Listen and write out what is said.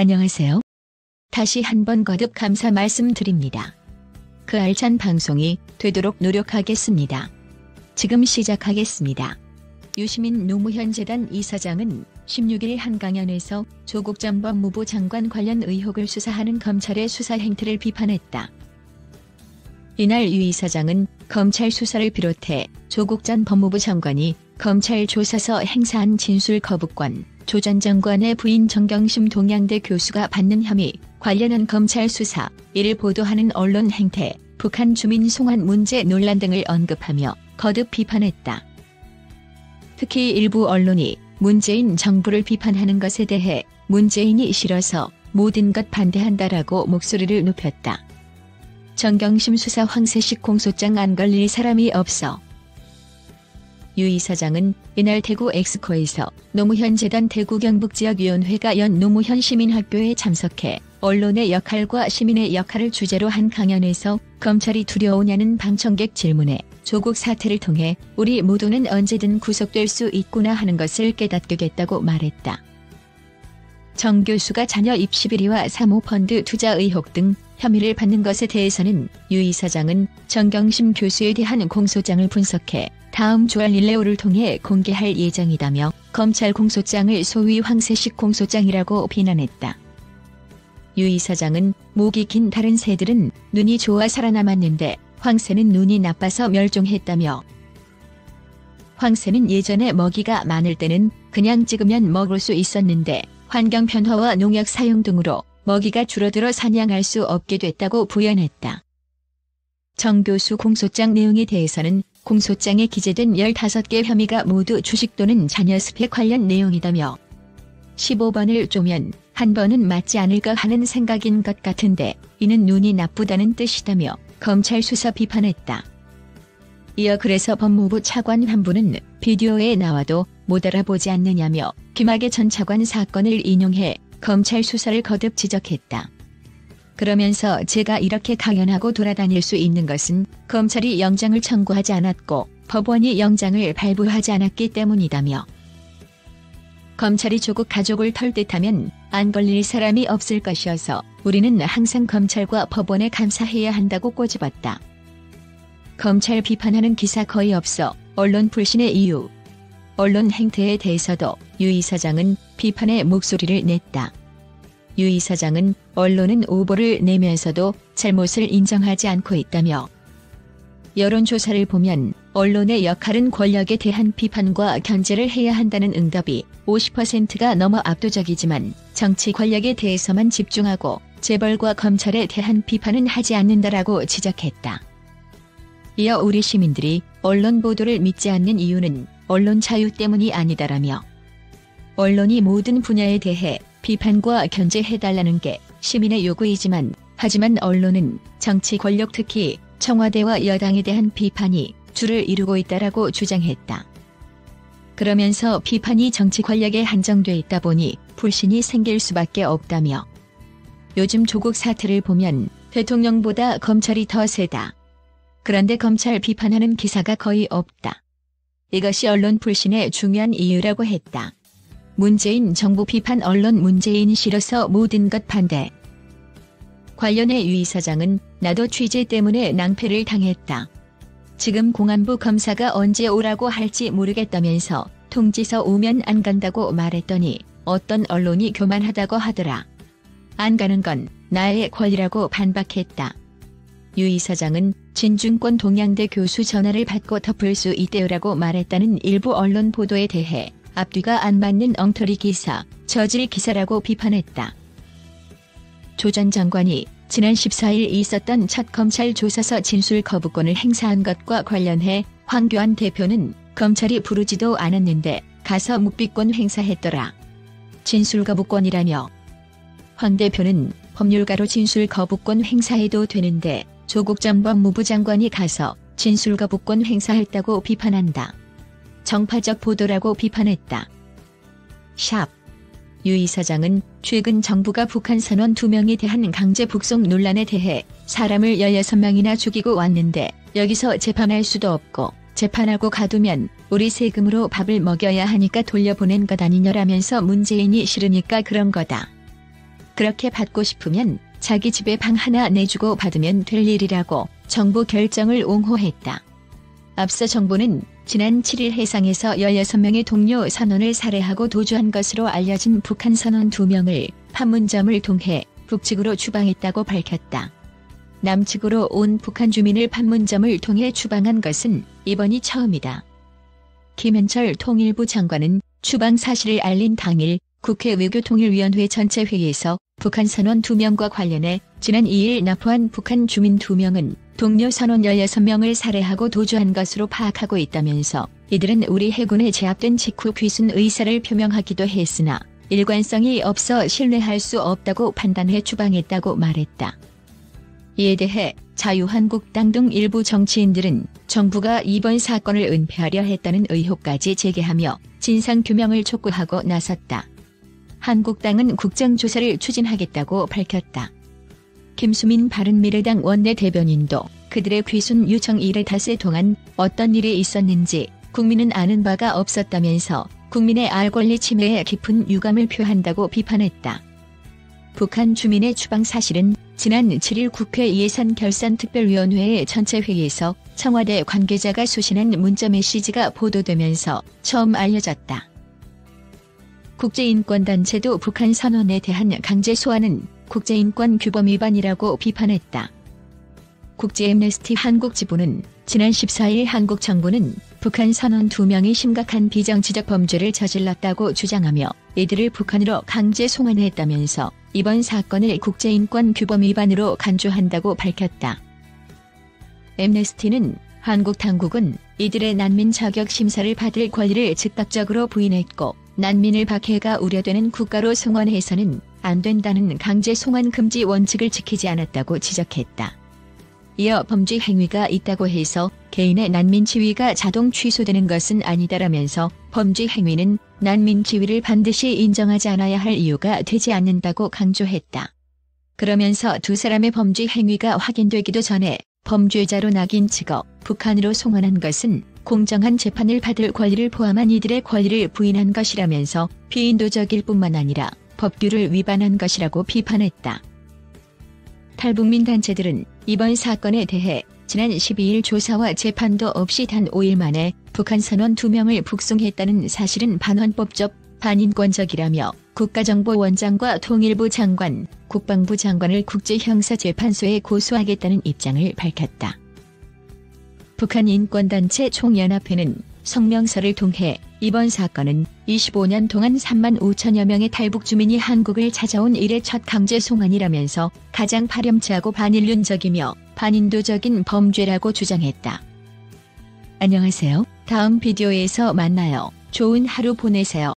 안녕하세요. 다시 한번 거듭 감사 말씀드립니다. 그 알찬 방송이 되도록 노력하겠습니다. 지금 시작하겠습니다. 유시민 노무현 재단 이사장은 16일 한 강연에서 조국 전 법무부 장관 관련 의혹을 수사하는 검찰의 수사 행태를 비판했다. 이날 유 이사장은 검찰 수사를 비롯해 조국 전 법무부 장관이 검찰 조사서 행사한 진술 거부권, 조 전 장관의 부인 정경심 동양대 교수가 받는 혐의, 관련한 검찰 수사, 이를 보도하는 언론 행태, 북한 주민 송환 문제 논란 등을 언급하며 거듭 비판했다. 특히 일부 언론이 문재인 정부를 비판하는 것에 대해 문재인이 싫어서 모든 것 반대한다라고 목소리를 높였다. 정경심 수사 황새식 공소장 안 걸릴 사람이 없어. 유 이사장은 이날 대구 엑스코에서 노무현 재단 대구 경북지역위원회가 연 노무현 시민학교에 참석해 언론의 역할과 시민의 역할을 주제로 한 강연에서 검찰이 두려우냐는 방청객 질문에 조국 사태를 통해 우리 모두는 언제든 구속될 수 있구나 하는 것을 깨닫게 됐다고 말했다. 정 교수가 자녀 입시 비리와 사모펀드 투자 의혹 등 혐의를 받는 것에 대해서는 유 이사장은 정경심 교수에 대한 공소장을 분석해 다음 주말 릴레오를 통해 공개할 예정이다며 검찰 공소장을 소위 황새식 공소장이라고 비난했다. 유 이사장은 목이 긴 다른 새들은 눈이 좋아 살아남았는데 황새는 눈이 나빠서 멸종했다며, 황새는 예전에 먹이가 많을 때는 그냥 찍으면 먹을 수 있었는데 환경 변화와 농약 사용 등으로 먹이가 줄어들어 사냥할 수 없게 됐다고 부연했다. 정 교수 공소장 내용에 대해서는 공소장에 기재된 15개 혐의가 모두 주식 또는 자녀 스펙 관련 내용이다며 15번을 쪼면 한 번은 맞지 않을까 하는 생각인 것 같은데 이는 눈이 나쁘다는 뜻이다며 검찰 수사 비판했다. 이어 그래서 법무부 차관 한 분은 비디오에 나와도 못 알아보지 않느냐며 김학의 전 차관 사건을 인용해 검찰 수사를 거듭 지적했다. 그러면서 제가 이렇게 강연하고 돌아다닐 수 있는 것은 검찰이 영장을 청구하지 않았고 법원이 영장을 발부하지 않았기 때문이다며, 검찰이 조국 가족을 털 듯하면 안 걸릴 사람이 없을 것이어서 우리는 항상 검찰과 법원에 감사해야 한다고 꼬집었다. 검찰 비판하는 기사 거의 없어 언론 불신의 이유. 언론 행태에 대해서도 유 이사장은 비판의 목소리를 냈다. 유 이사장은 언론은 오보를 내면서도 잘못을 인정하지 않고 있다며, 여론조사를 보면 언론의 역할은 권력에 대한 비판과 견제를 해야 한다는 응답이 50%가 넘어 압도적이지만 정치 권력에 대해서만 집중하고 재벌과 검찰에 대한 비판은 하지 않는다라고 지적했다. 이어 우리 시민들이 언론 보도를 믿지 않는 이유는 언론 자유 때문이 아니다라며, 언론이 모든 분야에 대해 비판과 견제해달라는 게 시민의 요구이지만 하지만 언론은 정치 권력 특히 청와대와 여당에 대한 비판이 주를 이루고 있다라고 주장했다. 그러면서 비판이 정치 권력에 한정돼 있다 보니 불신이 생길 수밖에 없다며, 요즘 조국 사태를 보면 대통령보다 검찰이 더 세다. 그런데 검찰 비판하는 기사가 거의 없다. 이것이 언론 불신의 중요한 이유라고 했다. 문재인 정부 비판 언론 문재인 싫어서 모든 것 반대. 관련해 유 이사장은 나도 취재 때문에 낭패를 당했다. 지금 공안부 검사가 언제 오라고 할지 모르겠다면서 통지서 오면 안 간다고 말했더니 어떤 언론이 교만하다고 하더라. 안 가는 건 나의 권리라고 반박했다. 유 이사장은 진중권 동양대 교수 전화를 받고 덮을 수 있대요라고 말했다는 일부 언론 보도에 대해 앞뒤가 안 맞는 엉터리 기사, 저질 기사라고 비판했다. 조 전 장관이 지난 14일 있었던 첫 검찰 조사서 진술 거부권을 행사한 것과 관련해 황교안 대표는 검찰이 부르지도 않았는데 가서 묵비권 행사했더라. 진술 거부권이라며. 황 대표는 법률가로 진술 거부권 행사해도 되는데 조국 전 법무부 장관이 가서 진술 거부권 행사했다고 비판한다. 정파적 보도라고 비판했다. 샵. 유 이사장은 최근 정부가 북한 선원 2명에 대한 강제 북송 논란에 대해 사람을 16명이나 죽이고 왔는데 여기서 재판할 수도 없고 재판하고 가두면 우리 세금으로 밥을 먹여야 하니까 돌려보낸 것 아니냐라면서 문재인이 싫으니까 그런 거다. 그렇게 받고 싶으면 자기 집에 방 하나 내주고 받으면 될 일이라고 정부 결정을 옹호했다. 앞서 정부는 지난 7일 해상에서 16명의 동료 선원을 살해하고 도주한 것으로 알려진 북한 선원 2명을 판문점을 통해 북측으로 추방했다고 밝혔다. 남측으로 온 북한 주민을 판문점을 통해 추방한 것은 이번이 처음이다. 김현철 통일부 장관은 추방 사실을 알린 당일 국회 외교통일위원회 전체 회의에서 북한 선원 2명과 관련해 지난 2일 납포한 북한 주민 2명은 동료 선원 16명을 살해하고 도주한 것으로 파악하고 있다면서 이들은 우리 해군에 제압된 직후 귀순 의사를 표명하기도 했으나 일관성이 없어 신뢰할 수 없다고 판단해 추방했다고 말했다. 이에 대해 자유한국당 등 일부 정치인들은 정부가 이번 사건을 은폐하려 했다는 의혹까지 제기하며 진상규명을 촉구하고 나섰다. 한국당은 국정조사를 추진하겠다고 밝혔다. 김수민 바른미래당 원내대변인도 그들의 귀순 요청 일의 닷새 동안 어떤 일이 있었는지 국민은 아는 바가 없었다면서 국민의 알 권리 침해에 깊은 유감을 표한다고 비판했다. 북한 주민의 추방 사실은 지난 7일 국회 예산결산특별위원회의 전체 회의에서 청와대 관계자가 수신한 문자 메시지가 보도되면서 처음 알려졌다. 국제인권단체도 북한 선원에 대한 강제 소환은 국제인권 규범 위반이라고 비판했다. 국제애므네스티 한국지부는 지난 14일 한국 정부는 북한 선원 2명이 심각한 비정치적 범죄를 저질렀다고 주장하며 이들을 북한으로 강제 송환했다면서 이번 사건을 국제인권 규범 위반으로 간주한다고 밝혔다. 애므네스티는 한국 당국은 이들의 난민 자격 심사를 받을 권리를 즉각적으로 부인했고 난민을 박해가 우려되는 국가로 송환해서는 안 된다는 강제 송환 금지 원칙을 지키지 않았다고 지적했다. 이어 범죄 행위가 있다고 해서 개인의 난민 지위가 자동 취소되는 것은 아니다라면서 범죄 행위는 난민 지위를 반드시 인정하지 않아야 할 이유가 되지 않는다고 강조했다. 그러면서 두 사람의 범죄 행위가 확인되기도 전에 범죄자로 낙인 찍어 북한으로 송환한 것은 공정한 재판을 받을 권리를 포함한 이들의 권리를 부인한 것이라면서 비인도적일 뿐만 아니라 법규를 위반한 것이라고 비판했다. 탈북민 단체들은 이번 사건에 대해 지난 12일 조사와 재판도 없이 단 5일 만에 북한 선원 2명을 북송했다는 사실은 반헌법적, 반인권적이라며 국가정보원장과 통일부 장관, 국방부 장관을 국제형사재판소에 고소하겠다는 입장을 밝혔다. 북한 인권단체 총연합회는 성명서를 통해 이번 사건은 25년 동안 3만 5천여 명의 탈북 주민이 한국을 찾아온 이래 첫 강제 송환이라면서 가장 파렴치하고 반인륜적이며 반인도적인 범죄라고 주장했다. 안녕하세요. 다음 비디오에서 만나요. 좋은 하루 보내세요.